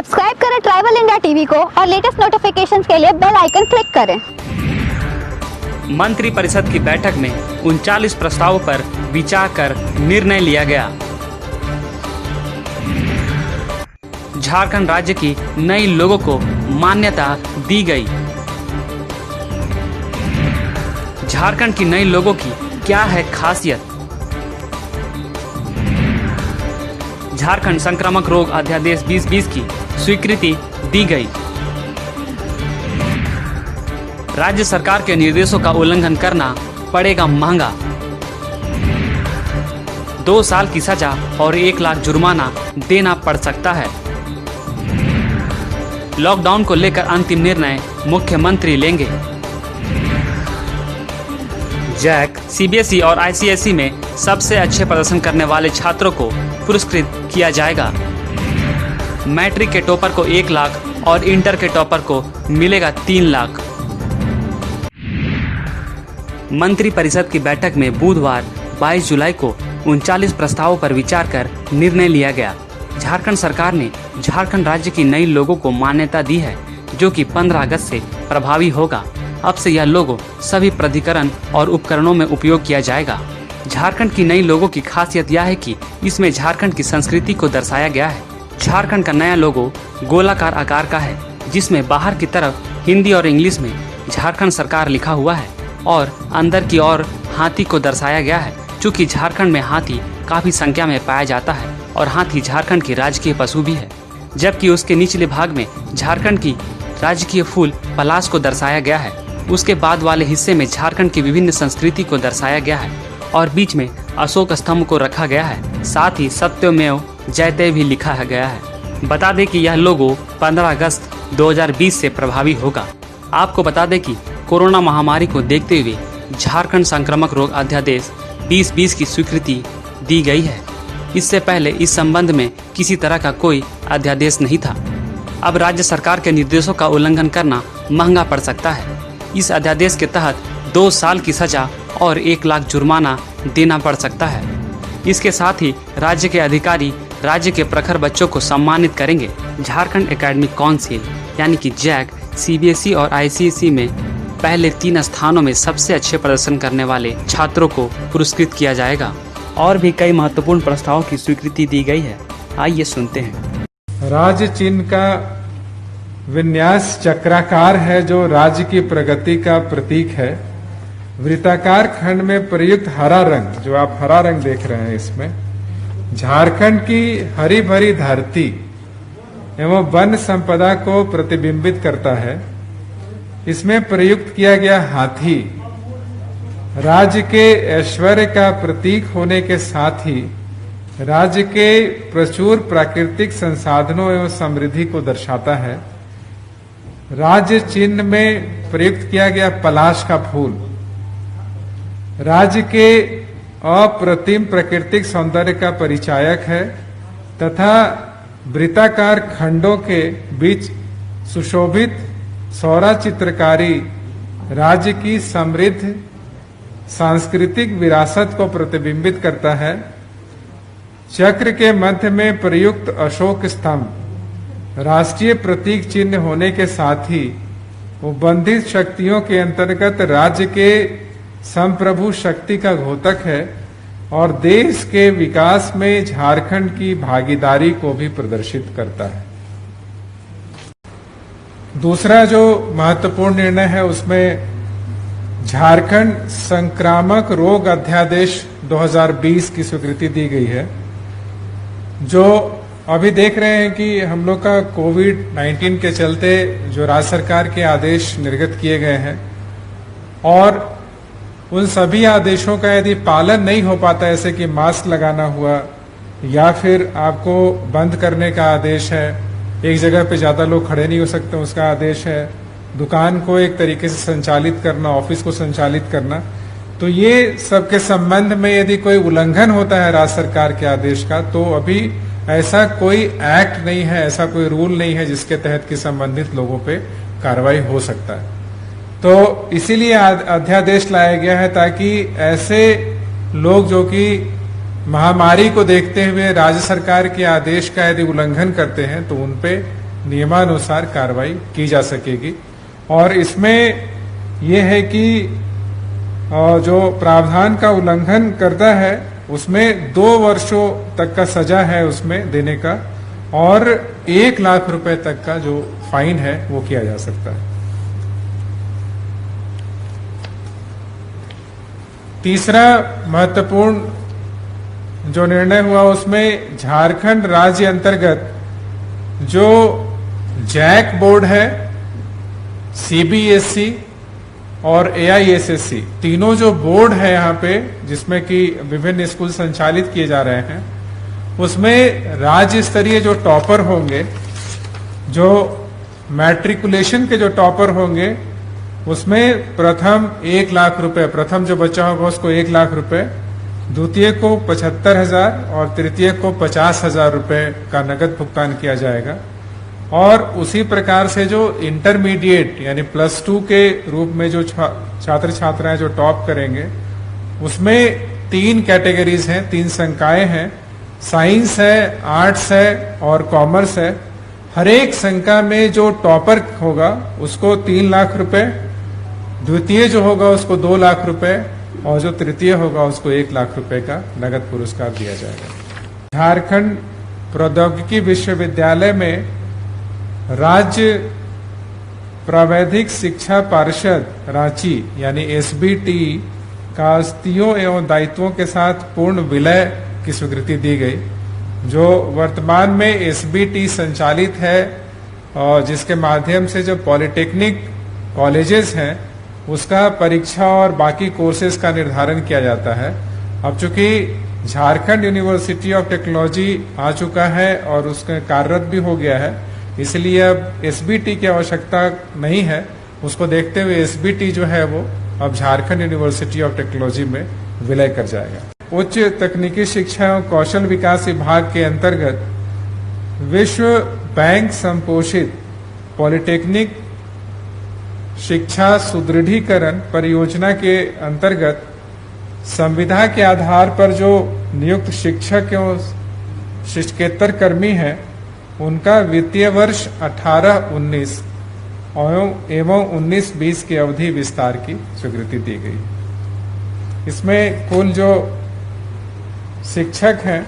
Subscribe करें tribal India TV को और लेटेस्ट नोटिफिकेशंस के लिए बेल आइकन क्लिक करें। मंत्रिपरिषद की बैठक में 39 प्रस्तावों पर विचार कर निर्णय लिया गया। झारखंड राज्य की नई लोगों को मान्यता दी गई। झारखंड की नई लोगों की क्या है खासियत? झारखंड संक्रामक रोग अध्यादेश 2020 की स्वीकृति दी गई। राज्य सरकार के निर्देशों का उल्लंघन करना पड़ेगा महंगा। 2 साल की सजा और 1 लाख जुर्माना देना पड़ सकता है। लॉकडाउन को लेकर अंतिम निर्णय मुख्यमंत्री लेंगे। जैक, सीबीएसई और आईसीएसई में सबसे अच्छे प्रदर्शन करने वाले छात्रों को पुरस्कृत किया जाएगा। मैट्रिक के टॉपर को 1 लाख और इंटर के टॉपर को मिलेगा 3 लाख। मंत्रिपरिषद की बैठक में बुधवार 22 जुलाई को 39 प्रस्तावों पर विचार कर निर्णय लिया गया। झारखंड सरकार ने झारखंड राज्य की नई लोगों को मान्यता दी है, जो कि 15 अगस्त से प्रभावी होगा। अब से यह लोगो सभी प्राधिकरण और उपकरणों में उपयोग किया जाएगा। झारखंड की नई लोगो की खासियत यह है कि इसमें झारखंड की संस्कृति को दर्शाया गया है। झारखंड का नया लोगो गोलाकार आकार का है, जिसमें बाहर की तरफ हिंदी और इंग्लिश में झारखंड सरकार लिखा हुआ है और अंदर की ओर हाथी को दर्शाया गया है। चूँकि झारखंड में हाथी काफी संख्या में पाया जाता है और हाथी झारखंड की राजकीय पशु भी है, जबकि उसके निचले भाग में झारखंड की राजकीय फूल पलाश को दर्शाया गया है। उसके बाद वाले हिस्से में झारखंड की विभिन्न संस्कृति को दर्शाया गया है और बीच में अशोक स्तंभ को रखा गया है। साथ ही सत्यमेव जयते भी लिखा गया है। बता दें कि यह लोगो 15 अगस्त 2020 से प्रभावी होगा। आपको बता दें कि कोरोना महामारी को देखते हुए झारखंड संक्रामक रोग अध्यादेश 2020 की स्वीकृति दी गई है। इससे पहले इस संबंध में किसी तरह का कोई अध्यादेश नहीं था। अब राज्य सरकार के निर्देशों का उल्लंघन करना महंगा पड़ सकता है। इस अध्यादेश के तहत 2 साल की सजा और 1 लाख जुर्माना देना पड़ सकता है। इसके साथ ही राज्य के अधिकारी राज्य के प्रखर बच्चों को सम्मानित करेंगे। झारखंड एकेडमिक काउंसिल यानी कि जैक, सीबीएसई और आईसीएसई में पहले 3 स्थानों में सबसे अच्छे प्रदर्शन करने वाले छात्रों को पुरस्कृत किया जाएगा। और भी कई महत्वपूर्ण प्रस्तावों की स्वीकृति दी गई है। आइए सुनते हैं। राज्य चिन्ह का विन्यास चक्राकार है, जो राज्य की प्रगति का प्रतीक है। वृत्ताकार खंड में प्रयुक्त हरा रंग, जो आप हरा रंग देख रहे हैं, इसमें झारखंड की हरी भरी धरती एवं वन संपदा को प्रतिबिंबित करता है। इसमें प्रयुक्त किया गया हाथी राज्य के ऐश्वर्य का प्रतीक होने के साथ ही राज्य के प्रचुर प्राकृतिक संसाधनों एवं समृद्धि को दर्शाता है। राज्य चिन्ह में प्रयुक्त किया गया पलाश का फूल राज्य के अप्रतिम प्राकृतिक सौंदर्य का परिचायक है तथा वृत्ताकार खंडों के बीच सुशोभित सौरा चित्रकारी राज्य की समृद्ध सांस्कृतिक विरासत को प्रतिबिंबित करता है। चक्र के मध्य में प्रयुक्त अशोक स्तंभ राष्ट्रीय प्रतीक चिन्ह होने के साथ ही उबंधित शक्तियों के अंतर्गत राज्य के संप्रभु शक्ति का घोतक है और देश के विकास में झारखंड की भागीदारी को भी प्रदर्शित करता है। दूसरा जो महत्वपूर्ण निर्णय है, उसमें झारखंड संक्रामक रोग अध्यादेश 2020 की स्वीकृति दी गई है। जो अभी देख रहे हैं कि हम लोग का कोविड-19 के चलते जो राज्य सरकार के आदेश निर्गत किए गए हैं और उन सभी आदेशों का यदि पालन नहीं हो पाता, जैसे कि मास्क लगाना हुआ या फिर आपको बंद करने का आदेश है, एक जगह पे ज्यादा लोग खड़े नहीं हो सकते उसका आदेश है, दुकान को एक तरीके से संचालित करना, ऑफिस को संचालित करना, तो ये सबके संबंध में यदि कोई उल्लंघन होता है राज्य सरकार के आदेश का, तो अभी ऐसा कोई एक्ट नहीं है, ऐसा कोई रूल नहीं है जिसके तहत कि संबंधित लोगों पे कार्रवाई हो सकता है। तो इसीलिए अध्यादेश लाया गया है ताकि ऐसे लोग जो कि महामारी को देखते हुए राज्य सरकार के आदेश का यदि उल्लंघन करते हैं तो उनपे नियमानुसार कार्रवाई की जा सकेगी। और इसमें यह है कि जो प्रावधान का उल्लंघन करता है उसमें 2 वर्षों तक का सजा है उसमें देने का, और 1 लाख रुपए तक का जो फाइन है वो किया जा सकता है। तीसरा महत्वपूर्ण जो निर्णय हुआ उसमें झारखंड राज्य अंतर्गत जो जैक बोर्ड है, सीबीएसई और एआईएसएससी, तीनों जो बोर्ड है यहाँ पे जिसमें कि विभिन्न स्कूल संचालित किए जा रहे हैं, उसमें राज्य स्तरीय जो टॉपर होंगे, जो मैट्रिकुलेशन के जो टॉपर होंगे, उसमें प्रथम 1 लाख रुपए, प्रथम जो बच्चा होगा उसको 1 लाख रुपए, द्वितीय को 75,000 और तृतीय को 50,000 रुपए का नगद भुगतान किया जाएगा। और उसी प्रकार से जो इंटरमीडिएट यानी +2 के रूप में जो छात्र छात्राएं जो टॉप करेंगे, उसमें 3 कैटेगरीज हैं, 3 संकायें हैं, साइंस है, आर्ट्स है और कॉमर्स है। हर एक संकाय में जो टॉपर होगा उसको 3 लाख रुपए, द्वितीय जो होगा उसको 2 लाख रुपए और जो तृतीय होगा उसको 1 लाख रुपए का नगद पुरस्कार दिया जाएगा। झारखंड प्रौद्योगिकी विश्वविद्यालय में राज्य प्रावैधिक शिक्षा पार्षद रांची यानी एसबीटी का आस्तियों एवं दायित्वों के साथ पूर्ण विलय की स्वीकृति दी गई। जो वर्तमान में एसबीटी संचालित है और जिसके माध्यम से जो पॉलिटेक्निक कॉलेजेस हैं उसका परीक्षा और बाकी कोर्सेज का निर्धारण किया जाता है। अब चूंकि झारखंड यूनिवर्सिटी ऑफ टेक्नोलॉजी आ चुका है और उसका कार्यरत भी हो गया है, इसलिए अब एसबीटी की आवश्यकता नहीं है। उसको देखते हुए एसबीटी जो है वो अब झारखंड यूनिवर्सिटी ऑफ टेक्नोलॉजी में विलय कर जाएगा। उच्च तकनीकी शिक्षा एवं कौशल विकास विभाग के अंतर्गत विश्व बैंक संपोषित पॉलिटेक्निक शिक्षा सुदृढ़ीकरण परियोजना के अंतर्गत संविदा के आधार पर जो नियुक्त शिक्षक एवं शिक्षकेतर कर्मी हैं उनका वित्तीय वर्ष 18-19 एवं 19-20 की अवधि विस्तार की स्वीकृति दी गई। इसमें कुल जो शिक्षक हैं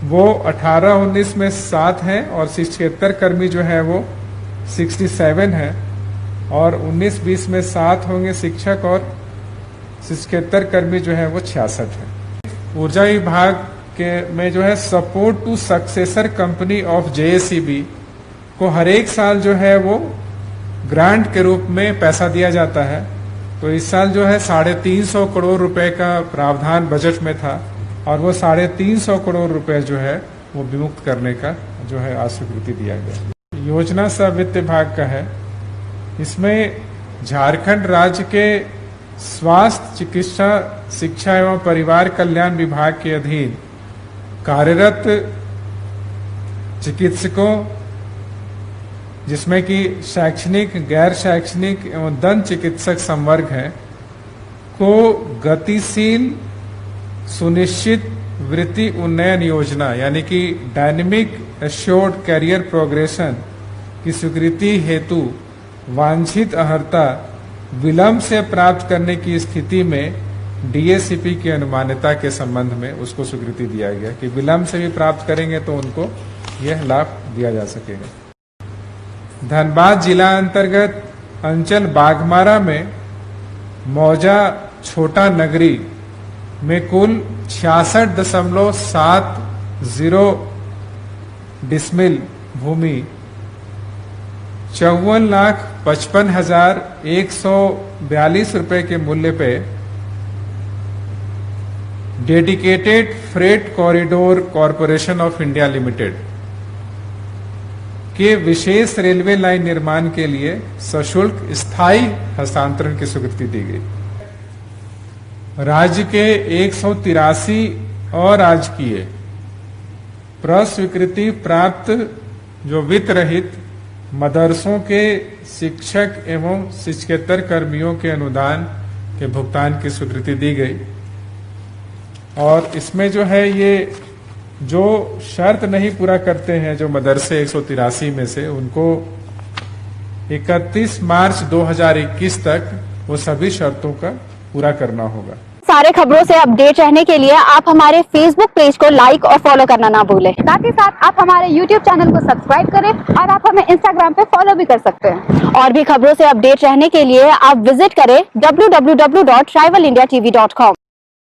वो 18-19 में 7 हैं और शिक्षकेतर कर्मी जो है वो 67 हैं, और 19-20 में 7 होंगे शिक्षक और शिक्षकेतर कर्मी जो है वो 66 हैं। ऊर्जा विभाग के में जो है support to successor company of JACB को हर एक साल जो है वो ग्रांट के रूप में पैसा दिया जाता है। तो इस साल जो है 350 करोड़ रुपए का प्रावधान बजट में था और वो 350 करोड़ रुपए जो है वो विमुक्त करने का जो है आज स्वीकृति दिया गया। योजना सब वित्त विभाग का है। इसमें झारखंड राज्य के स्वास्थ्य चिकित्सा शिक्षा एवं परिवार कल्याण विभाग के अधीन कार्यरत चिकित्सकों, जिसमें कि शैक्षणिक, गैर शैक्षणिक एवं दंत चिकित्सक संवर्ग है, को गतिशील सुनिश्चित वृत्ति उन्नयन योजना यानी कि डायनेमिक एश्योर्ड कैरियर प्रोग्रेशन की स्वीकृति हेतु वांछित अर्हता विलंब से प्राप्त करने की स्थिति में डीएसीपी की अनुमान्यता के संबंध में उसको स्वीकृति दिया गया कि विलंब से भी प्राप्त करेंगे तो उनको यह लाभ दिया जा सकेगा। धनबाद जिला अंतर्गत अंचल बाघमारा में मौजा छोटा नगरी में कुल 66.70 डिसमिल भूमि 54,55,142 रुपए के मूल्य पे dedicated freight corridor corporation of India limited के विशेष रेलवे लाइन निर्माण के लिए सशुल्क स्थायी हस्तांतरण की स्वीकृति दी गई। राज्य के 183 अराजकीय प्रस्वीकृति प्राप्त जो वित्त रहित मदरसों के शिक्षक एवं शिक्षकेतर कर्मियों के अनुदान के भुगतान की स्वीकृति दी गई। और इसमें जो है ये जो शर्त नहीं पूरा करते हैं, जो मदरसे 183 में से, उनको 31 मार्च 2021 तक वो सभी शर्तों का पूरा करना होगा। सारे खबरों से अपडेट रहने के लिए आप हमारे फेसबुक पेज को लाइक और फॉलो करना ना भूलें। साथ ही साथ आप हमारे यूट्यूब चैनल को सब्सक्राइब करें और आप हमें इंस्टाग्राम पे फॉलो भी कर सकते हैं। और भी खबरों से अपडेट रहने के लिए आप विजिट करें www.rivalindiatv.com।